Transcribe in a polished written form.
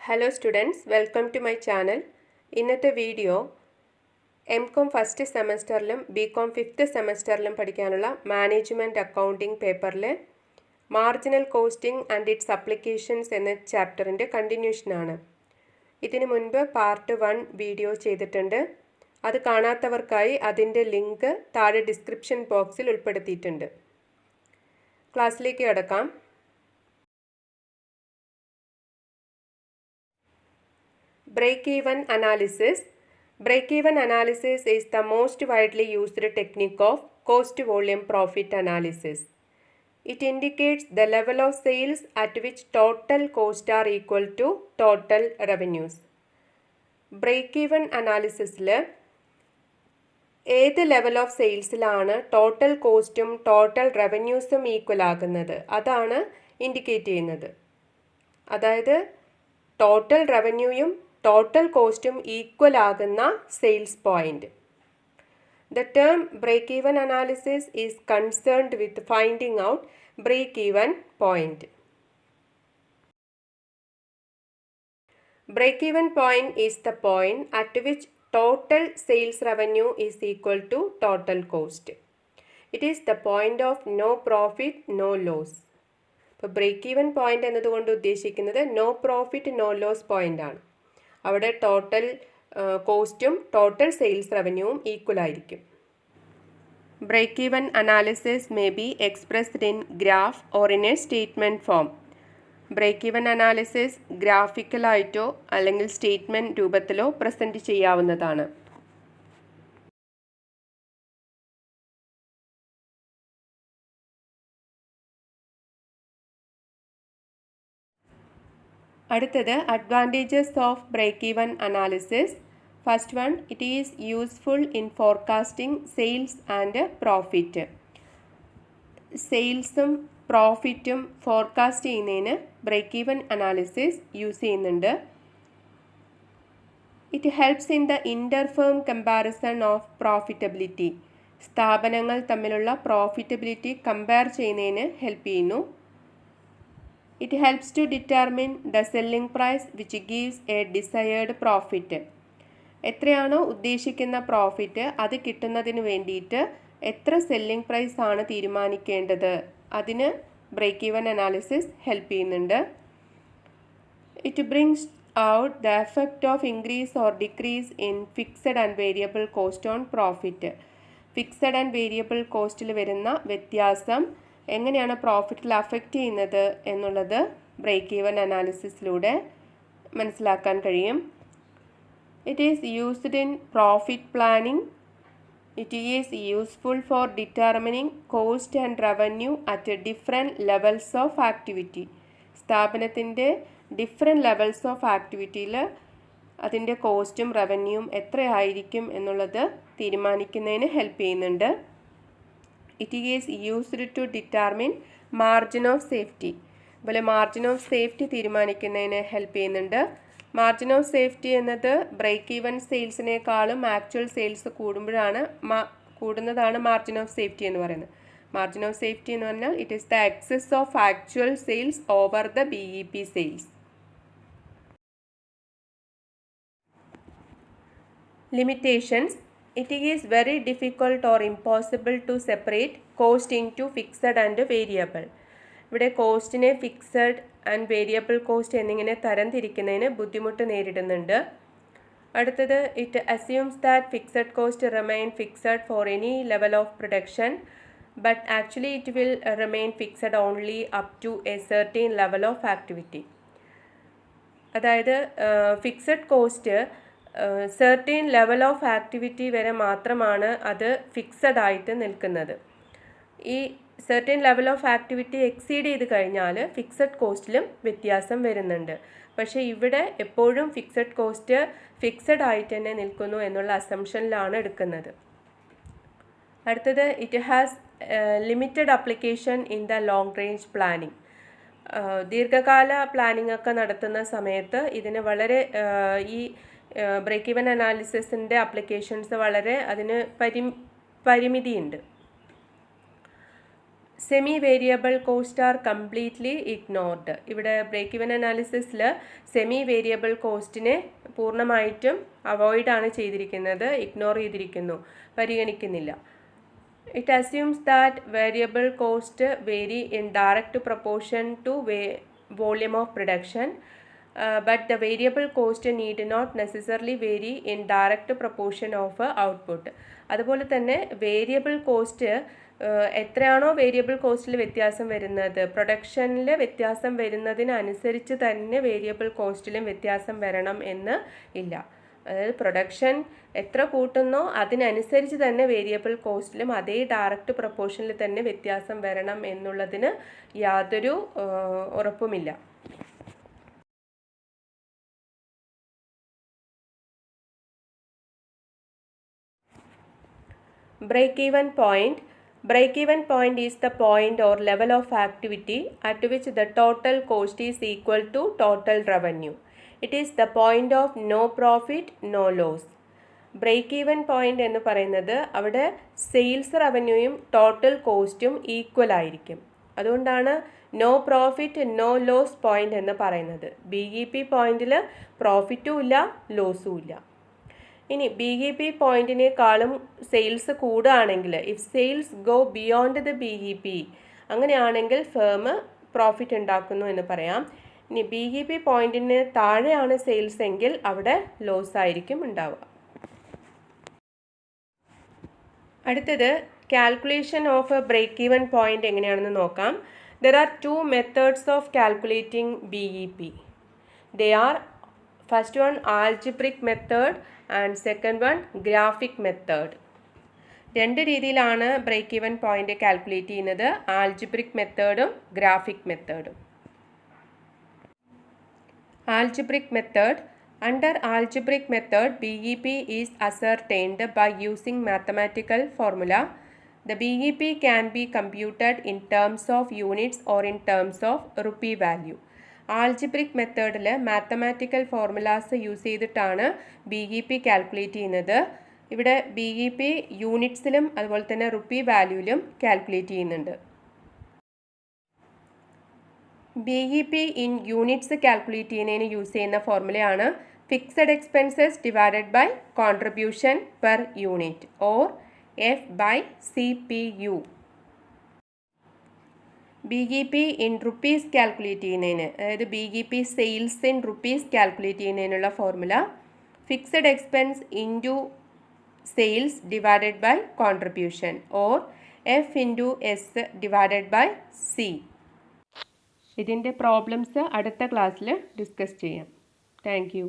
Hello students, welcome to my channel. ഇന്നത്തെ video M Com first സെമസ്റ്ററിലും B Com fifth സെമസ്റ്ററിലും പഠിക്കാനുള്ള മാനേജ്മെൻറ്റ് അക്കൗണ്ടിംഗ് പേപ്പറിലെ marginal costing and its applications എന്ന ചാപ്റ്ററിൻ്റെ കണ്ടിന്യൂഷനാണ്. ഇതിനു മുൻപ് പാർട്ട് 1 വീഡിയോ ചെയ്തിട്ടുണ്ട്. അത് കാണാത്തവർക്കായി അതിൻ്റെ ലിങ്ക് താഴെ ഡിസ്ക്രിപ്ഷൻ ബോക്സിൽ ഉൾപ്പെടുത്തിയിട്ടുണ്ട്. ക്ലാസ്സിലേക്ക് കടക്കാം. Break-even analysis. Break-even analysis is the most widely used technique of cost-volume profit analysis. It indicates the level of sales at which total costs are equal to total revenues. Break-even analysis ഏത് level of സെയിൽസിലാണ് total കോസ്റ്റും total റവന്യൂസും equal ആകുന്നത് അതാണ് indicate ചെയ്യുന്നത്. അതായത് total റവന്യൂയും total കോസ്റ്റും equal ആകുന്ന sales point. The term break-even analysis is concerned with finding out break-even point. Break-even point is the point at which total sales revenue is equal to total cost. It is the point of no profit, no loss. ഇപ്പോൾ break even point എന്നതുകൊണ്ട് ഉദ്ദേശിക്കുന്നത് no profit no loss point ആണ്. അവിടെ total കോസ്റ്റും total sales റവന്യൂവും equal ആയിരിക്കും. Break even analysis may be expressed in graph or in a statement form. Break even analysis ഗ്രാഫിക്കലായിട്ടോ അല്ലെങ്കിൽ സ്റ്റേറ്റ്മെൻറ്റ് രൂപത്തിലോ പ്രസൻറ്റ് ചെയ്യാവുന്നതാണ്. അടുത്തത് advantages of break even analysis. First one, it is useful in forecasting sales and profit. സെയിൽസും പ്രോഫിറ്റും forecast ചെയ്യുന്നതിന് break even analysis use ചെയ്യുന്നുണ്ട്. It helps in the interfirm comparison of profitability. സ്ഥാപനങ്ങൾ തമ്മിലുള്ള പ്രോഫിറ്റബിലിറ്റി കമ്പയർ ചെയ്യുന്നതിന് help ചെയ്യുന്നു. It helps to determine the selling price which gives a desired profit. എത്രയാണോ ഉദ്ദേശിക്കുന്ന പ്രോഫിറ്റ് അത് കിട്ടുന്നതിന് വേണ്ടിയിട്ട് എത്ര സെല്ലിംഗ് പ്രൈസ് ആണ് തീരുമാനിക്കേണ്ടത് അതിന് ബ്രേക്ക് ഈവൻ അനാലിസിസ് ഹെൽപ്പ് ചെയ്യുന്നുണ്ട്. It brings out the effect of increase or decrease in fixed and variable cost on profit. Fixed and variable കോസ്റ്റിൽ വരുന്ന വ്യത്യാസം എങ്ങനെയാണ് പ്രോഫിറ്റിൽ അഫക്റ്റ് ചെയ്യുന്നത് എന്നുള്ളത് ബ്രേക്ക് ഈവൻ അനാലിസിസിലൂടെ മനസ്സിലാക്കാൻ കഴിയും. It is used in profit planning. It is useful for determining cost and revenue at different levels of activity. സ്ഥാപനത്തിൻ്റെ ഡിഫറെൻറ്റ് ലെവൽസ് ഓഫ് ആക്ടിവിറ്റിയിൽ അതിൻ്റെ കോസ്റ്റും റവന്യൂവും എത്രയായിരിക്കും എന്നുള്ളത് തീരുമാനിക്കുന്നതിന് ഹെൽപ്പ് ചെയ്യുന്നുണ്ട്. It is used to determine margin of safety. അതുപോലെ മാർജിൻ ഓഫ് സേഫ്റ്റി തീരുമാനിക്കുന്നതിന് ഹെൽപ്പ് ചെയ്യുന്നുണ്ട്. മാർജിൻ ഓഫ് സേഫ്റ്റി എന്നത് ബ്രേക്ക് ഈവൻ സെയിൽസിനേക്കാളും ആക്ച്വൽ സെയിൽസ് കൂടുന്നതാണ് മാർജിൻ ഓഫ് സേഫ്റ്റി എന്ന് പറയുന്നത്. മാർജിൻ ഓഫ് സേഫ്റ്റി എന്ന് പറഞ്ഞാൽ it is the excess of actual sales over the BEP sales. Limitations. It is very difficult or impossible to separate cost into fixed and variable. ഇവിടെ കോസ്റ്റിനെ fixed and variable cost എന്നിങ്ങനെ തരംതിരിക്കുന്നതിന് ബുദ്ധിമുട്ട് നേരിടുന്നുണ്ട്. അടുത്തത്, it assumes that fixed cost remain fixed for any level of production but actually it will remain fixed only up to a certain level of activity. അതായത് fixed cost certain level of activity വരെ മാത്രമാണ് അത് fixed ആയിട്ട് നിൽക്കുന്നത്. ഈ certain level of activity exceed ചെയ്ത് കഴിഞ്ഞാൽ fixed കോസ്റ്റിലും വ്യത്യാസം വരുന്നുണ്ട്. പക്ഷേ ഇവിടെ എപ്പോഴും ഫിക്സഡ് കോസ്റ്റ് ഫിക്സഡ് ആയിട്ട് തന്നെ നിൽക്കുന്നു എന്നുള്ള അസംഷനിലാണ് എടുക്കുന്നത്. അടുത്തത്, it has limited application in the long range planning. ദീർഘകാല പ്ലാനിംഗ് ഒക്കെ നടത്തുന്ന സമയത്ത് ഇതിന് വളരെ ഈ ബ്രേക്ക് ഈവൻ അനാലിസിസിൻ്റെ അപ്ലിക്കേഷൻസ് വളരെ അതിന് പരിമിതിയുണ്ട്. Semi variable cost are completely ignored. ഇവിടെ ബ്രേക്ക് ഇവൻ അനാലിസിസിൽ സെമി വേരിയബിൾ കോസ്റ്റിനെ പൂർണ്ണമായിട്ടും അവോയ്ഡാണ് ചെയ്തിരിക്കുന്നത്, ഇഗ്നോർ ചെയ്തിരിക്കുന്നു, പരിഗണിക്കുന്നില്ല. It assumes that variable cost vary in direct proportion to volume of production, but the variable cost need not necessarily vary in direct proportion of output. അതുപോലെ തന്നെ variable cost എത്രയാണോ variable കോസ്റ്റിൽ വ്യത്യാസം വരുന്നത്, പ്രൊഡക്ഷനിൽ വ്യത്യാസം വരുന്നതിനനുസരിച്ച് തന്നെ വേരിയബിൾ കോസ്റ്റിലും വ്യത്യാസം വരണം എന്ന് ഇല്ല. അതായത് പ്രൊഡക്ഷൻ എത്ര കൂട്ടുന്നോ അതിനനുസരിച്ച് തന്നെ വേരിയബിൾ കോസ്റ്റിലും അതേ ഡയറക്റ്റ് പ്രൊപ്പോർഷനിൽ തന്നെ വ്യത്യാസം വരണം എന്നുള്ളതിന് യാതൊരു ഉറപ്പുമില്ല. Break-even point. Break-even point is the point or level of activity at which the total cost is equal to total revenue. It is the point of no profit, no loss. Break-even point എന്ന് പറയുന്നത് അവിടെ sales റവന്യൂയും total കോസ്റ്റും equal ആയിരിക്കും. അതുകൊണ്ടാണ് no profit no loss point എന്ന് പറയുന്നത്. BEP പോയിന്റിൽ പ്രോഫിറ്റും ഇല്ല ലോസും ഇല്ല. ഇനി BEP പോയിന്റിനേക്കാളും സെയിൽസ് കൂടുകയാണെങ്കിൽ, if sales go beyond the BEP, അങ്ങനെയാണെങ്കിൽ ഫേം പ്രോഫിറ്റ് ഉണ്ടാക്കുന്നു എന്ന് പറയാം. ഇനി BEP പോയിന്റിന് താഴെയാണ് സെയിൽസ് എങ്കിൽ അവിടെ ലോസ് ആയിരിക്കും ഉണ്ടാവുക. അടുത്തത് calculation of a break even point എങ്ങനെയാണെന്ന് നോക്കാം. There are 2 methods of calculating BEP. They are first one algebraic method and second one graphic method. രണ്ട് രീതിയിലാണ് ബ്രേക്ക് ഈവൻ പോയിന്റ് കാൽക്കുലേറ്റ് ചെയ്യുന്നത്, ആൽജിബ്രിക് മെത്തേഡും ഗ്രാഫിക് മെത്തേഡും. Algebraic method. Under algebraic method, BEP is ascertained by using mathematical formula. The BEP can be computed in terms of units or in terms of rupee value. Algebraic മെത്തേഡിൽ mathematical formulas use ചെയ്തിട്ടാണ് BEP calculate ചെയ്യുന്നത്. ഇവിടെ BEP യൂണിറ്റ്സിലും അതുപോലെ തന്നെ rupee വാല്യൂവിലും calculate ചെയ്യുന്നുണ്ട്. BEP in units calculate ചെയ്യുന്നതിന് യൂസ് ചെയ്യുന്ന ഫോർമുലയാണ് fixed expenses divided by contribution per unit or F/CPU. BEP in rupees calculate ചെയ്യുന്നതിന്, അതായത് BEP sales in rupees calculate ചെയ്യുന്നതിനുള്ള formula fixed expense into sales divided by contribution or F/S divided by C. ഇതിൻ്റെ problems അടുത്ത ക്ലാസ്സിൽ discuss ചെയ്യാം. Thank you.